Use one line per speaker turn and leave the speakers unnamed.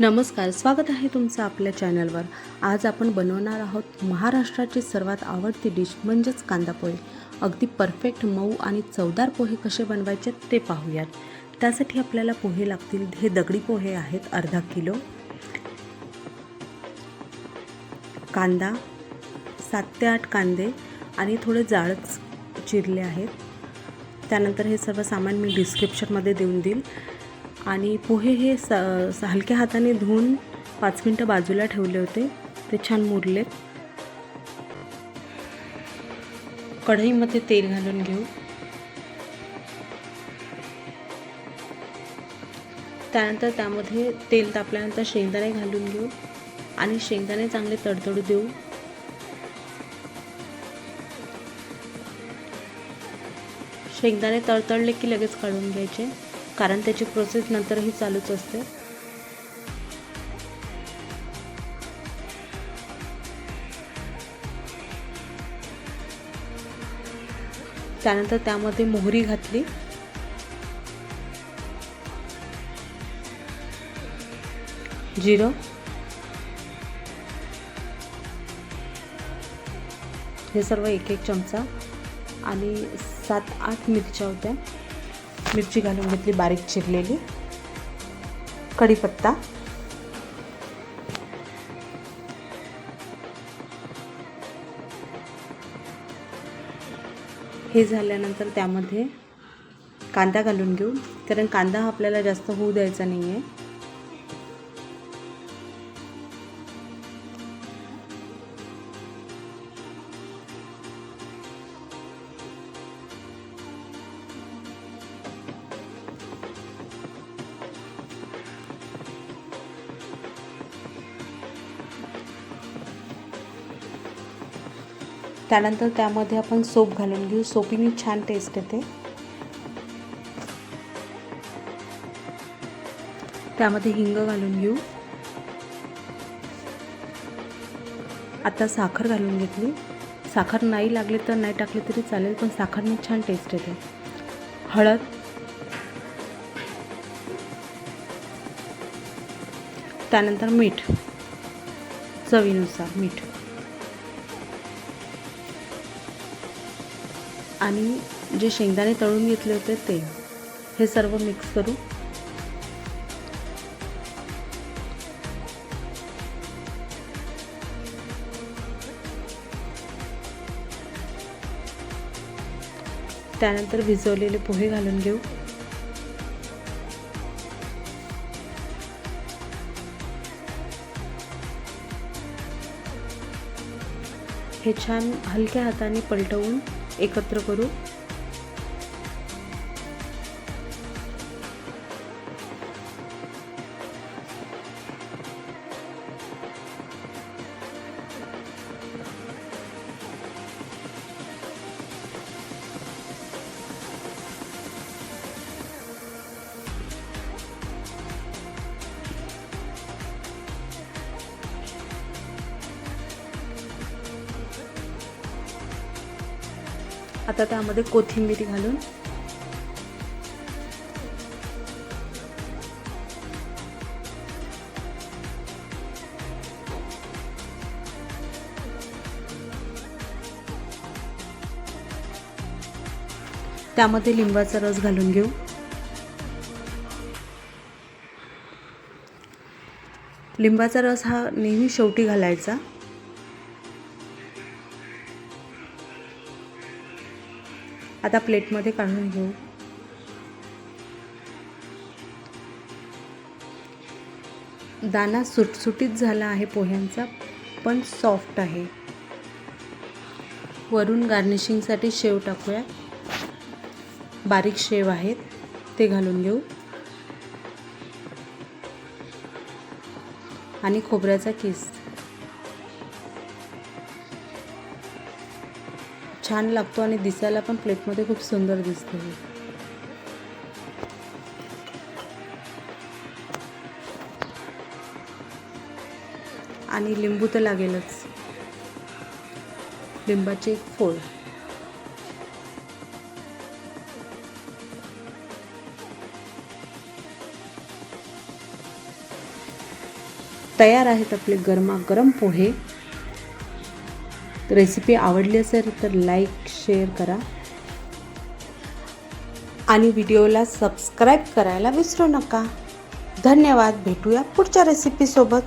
नमस्कार, स्वागत आहे तुमचं आपल्या चॅनलवर। आज आपण बनवणार आहोत महाराष्ट्राची सर्वात आवडती डिश म्हणजेच कांदा पोहे। अगदी परफेक्ट मऊ आणि चवदार पोहे कसे बनवायचे ते पाहूयात। त्यासाठी आपल्याला पोहे लागतील। हे दगडी पोहे आहेत अर्धा किलो, कांदा 7 ते 8 कांदे आणि थोडे जाडच चिरले आहेत। त्यानंतर हे सर्व सामान मी डिस्क्रिप्शनमध्ये देऊन देईल। आणि पोहे हे हलक्या हाताने धुवून 5 मिनिटं बाजूला ठेवले होते, ते छान मुरले। कढईमध्ये तेल घालून घेऊ। त्यानंतर त्यामध्ये तेल तापल्यानंतर शेंगदाणे घालून घेऊ आणि शेंगदाणे चांगले तडतडू देऊ। शेंगदाणे तडतडले की लगेच काढून घ्यायचे, कारण त्याची प्रोसेस नंतरही चालूच असते। त्यानंतर त्यामध्ये मोहरी घातली, जिरं, हे सर्व एक चमचा आणि 7-8 मिरच्या होत्या, मिरची घालून घेतली बारीक चिरलेली, कढीपत्ता, हे झाल्यानंतर त्यामध्ये कांदा घालून घेऊ, कारण कांदा आपल्याला जास्त होऊ द्यायचा नाही आहे। त्यानंतर त्यामध्ये आपण सोप घालून घेऊ, सोपीने छान टेस्ट येते। त्यामध्ये हिंग घालून घेऊ। आता साखर घालून घेतली, साखर नाही लागली तर नाही टाकली तरी चालेल, पण साखरने छान टेस्ट येते। हळद, त्यानंतर मीठ, चवीनुसार मीठ, आणि जे शेंगदाणे तळून घेतले होते ते, हे सर्व मिक्स करू। त्यानंतर भिजवलेले पोहे घालून घेऊ। हे छान हलक्या हाताने पलटवून एकत्र करू। आता त्यामध्ये कोथिंबीर घालून त्यामध्ये लिंबाचा रस घालून घेऊ। लिंबाचा रस हा नेहमी शेवटी घालायचा। आता प्लेटमध्ये काढून घेऊ। दाणा सुटसुटीत झाला आहे पोह्यांचा, पण सॉफ्ट आहे। वरून गार्निशिंगसाठी शेव टाकूया, बारीक शेव आहेत ते घालून घेऊ आणि खोबऱ्याचा किस। छान लागतो आणि दिसायला पण प्लेटमध्ये खूप सुंदर दिसते। आणि लिंबू तर लागेलच, लिंबाचे एक फोड। तयार आहेत आपले गरमागरम पोहे. रेसिपी आवडली असेल तर लाईक शेअर करा आणि व्हिडिओला सबस्क्राईब करायला विसरू नका. धन्यवाद. भेटूया पुढच्या रेसिपीसोबत.